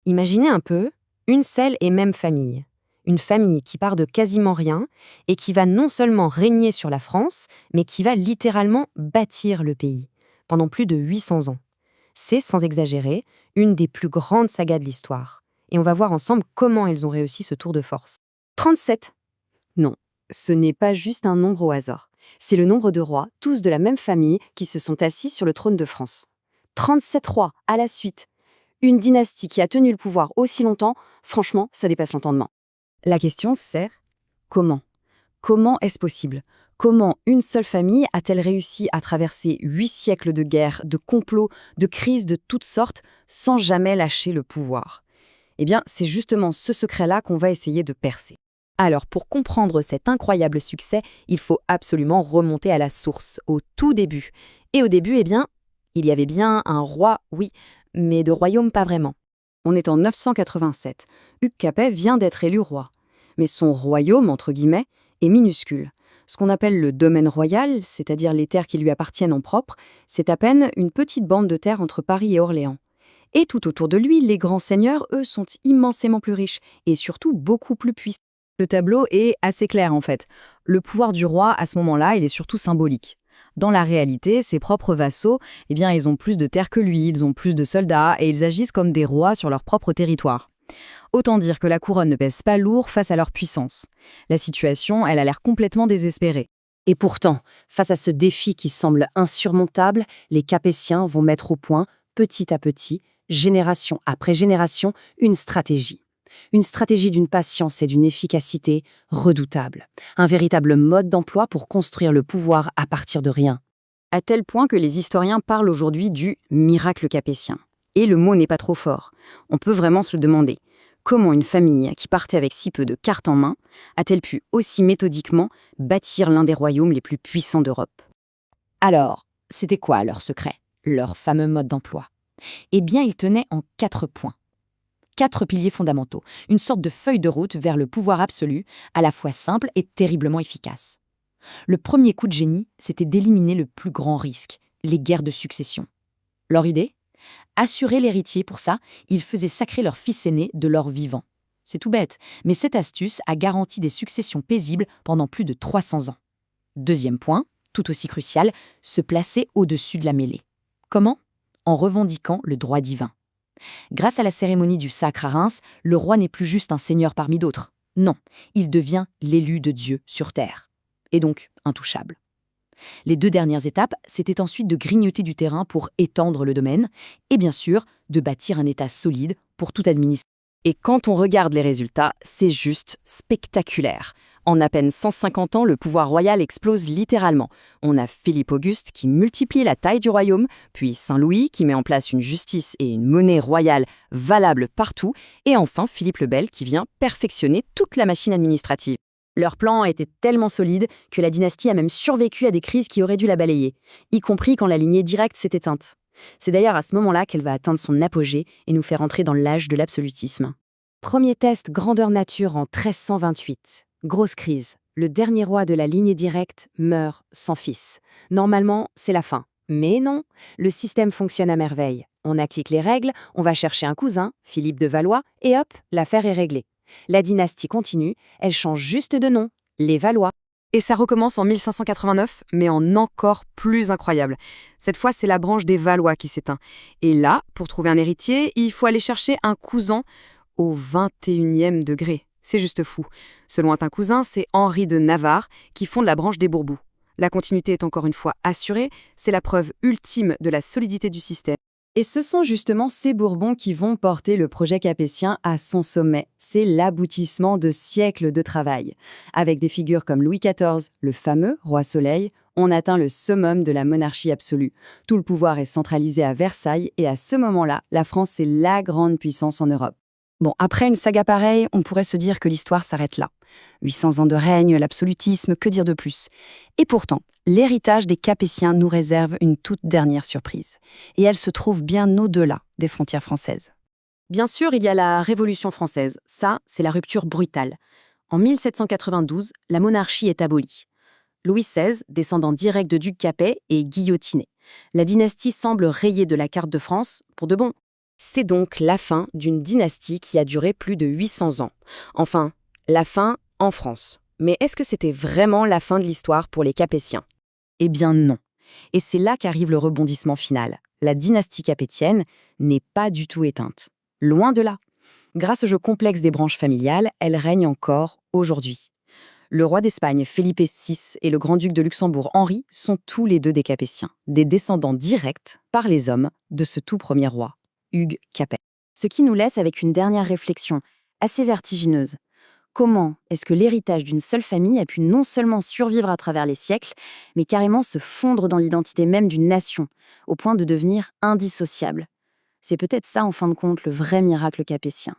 Imaginez un peu une seule et même famille. Une famille qui part de quasiment rien et qui va non seulement régner sur la France, mais qui va littéralement bâtir le pays pendant plus de 800 ans. C'est, sans exagérer, une des plus grandes sagas de l'histoire. Et on va voir ensemble comment ils ont réussi ce tour de force. 37. Non, ce n'est pas juste un nombre au hasard. C'est le nombre de rois, tous de la même famille, qui se sont assis sur le trône de France. 37 rois à la suite. Une dynastie qui a tenu le pouvoir aussi longtemps, franchement, ça dépasse l'entendement. La question c'est comment? Comment est-ce possible? Comment une seule famille a-t-elle réussi à traverser 8 siècles de guerres, de complots, de crises de toutes sortes, sans jamais lâcher le pouvoir? Eh bien, c'est justement ce secret-là qu'on va essayer de percer. Alors, pour comprendre cet incroyable succès, il faut absolument remonter à la source, au tout début. Et au début, eh bien, il y avait bien un roi, oui, mais de royaume pas vraiment. On est en 987. Hugues Capet vient d'être élu roi. Mais son royaume, entre guillemets, est minuscule. Ce qu'on appelle le domaine royal, c'est-à-dire les terres qui lui appartiennent en propre, c'est à peine une petite bande de terre entre Paris et Orléans. Et tout autour de lui, les grands seigneurs, eux, sont immensément plus riches et surtout beaucoup plus puissants. Le tableau est assez clair en fait. Le pouvoir du roi, à ce moment-là, il est surtout symbolique. Dans la réalité, ses propres vassaux, eh bien, ils ont plus de terres que lui, ils ont plus de soldats et ils agissent comme des rois sur leur propre territoire. Autant dire que la couronne ne pèse pas lourd face à leur puissance. La situation, elle a l'air complètement désespérée. Et pourtant, face à ce défi qui semble insurmontable, les Capétiens vont mettre au point, petit à petit, génération après génération, une stratégie. Une stratégie d'une patience et d'une efficacité redoutables. Un véritable mode d'emploi pour construire le pouvoir à partir de rien. À tel point que les historiens parlent aujourd'hui du miracle capétien. Et le mot n'est pas trop fort. On peut vraiment se le demander. Comment une famille qui partait avec si peu de cartes en main a-t-elle pu aussi méthodiquement bâtir l'un des royaumes les plus puissants d'Europe? Alors, c'était quoi leur secret, leur fameux mode d'emploi? Eh bien, il tenait en 4 points. 4 piliers fondamentaux, une sorte de feuille de route vers le pouvoir absolu, à la fois simple et terriblement efficace. Le premier coup de génie, c'était d'éliminer le plus grand risque, les guerres de succession. Leur idée? Assurer l'héritier pour ça, ils faisaient sacrer leur fils aîné de leur vivant. C'est tout bête, mais cette astuce a garanti des successions paisibles pendant plus de 300 ans. Deuxième point, tout aussi crucial, se placer au-dessus de la mêlée. Comment? En revendiquant le droit divin. Grâce à la cérémonie du sacre à Reims, le roi n'est plus juste un seigneur parmi d'autres. Non, il devient l'élu de Dieu sur terre. Et donc, intouchable. Les 2 dernières étapes, c'était ensuite de grignoter du terrain pour étendre le domaine, et bien sûr, de bâtir un État solide pour tout administrer. Et quand on regarde les résultats, c'est juste spectaculaire. En à peine 150 ans, le pouvoir royal explose littéralement. On a Philippe Auguste qui multiplie la taille du royaume, puis Saint-Louis qui met en place une justice et une monnaie royale valable partout, et enfin Philippe le Bel qui vient perfectionner toute la machine administrative. Leur plan était tellement solide que la dynastie a même survécu à des crises qui auraient dû la balayer, y compris quand la lignée directe s'est éteinte. C'est d'ailleurs à ce moment-là qu'elle va atteindre son apogée et nous faire entrer dans l'âge de l'absolutisme. Premier test grandeur nature en 1328. Grosse crise. Le dernier roi de la lignée directe meurt sans fils. Normalement, c'est la fin. Mais non, le système fonctionne à merveille. On applique les règles, on va chercher un cousin, Philippe de Valois, et hop, l'affaire est réglée. La dynastie continue, elle change juste de nom, les Valois. Et ça recommence en 1589, mais en encore plus incroyable. Cette fois, c'est la branche des Valois qui s'éteint. Et là, pour trouver un héritier, il faut aller chercher un cousin au 21e degré. C'est juste fou. Ce lointain cousin, c'est Henri de Navarre qui fonde la branche des Bourbons. La continuité est encore une fois assurée, c'est la preuve ultime de la solidité du système. Et ce sont justement ces Bourbons qui vont porter le projet capétien à son sommet. C'est l'aboutissement de siècles de travail. Avec des figures comme Louis XIV, le fameux roi Soleil, on atteint le summum de la monarchie absolue. Tout le pouvoir est centralisé à Versailles et à ce moment-là, la France est la grande puissance en Europe. Bon, après une saga pareille, on pourrait se dire que l'histoire s'arrête là. 800 ans de règne, l'absolutisme, que dire de plus? Et pourtant, l'héritage des Capétiens nous réserve une toute dernière surprise. Et elle se trouve bien au-delà des frontières françaises. Bien sûr, il y a la Révolution française. Ça, c'est la rupture brutale. En 1792, la monarchie est abolie. Louis XVI, descendant direct de Duc Capet, est guillotiné. La dynastie semble rayée de la carte de France, pour de bon. C'est donc la fin d'une dynastie qui a duré plus de 800 ans. Enfin, la fin en France. Mais est-ce que c'était vraiment la fin de l'histoire pour les Capétiens? Eh bien non. Et c'est là qu'arrive le rebondissement final. La dynastie capétienne n'est pas du tout éteinte. Loin de là. Grâce au jeu complexe des branches familiales, elle règne encore aujourd'hui. Le roi d'Espagne, Felipe VI, et le grand-duc de Luxembourg, Henri, sont tous les deux des Capétiens, des descendants directs, par les hommes, de ce tout premier roi, Hugues Capet. Ce qui nous laisse avec une dernière réflexion, assez vertigineuse. Comment est-ce que l'héritage d'une seule famille a pu non seulement survivre à travers les siècles, mais carrément se fondre dans l'identité même d'une nation, au point de devenir indissociable? C'est peut-être ça, en fin de compte, le vrai miracle capétien.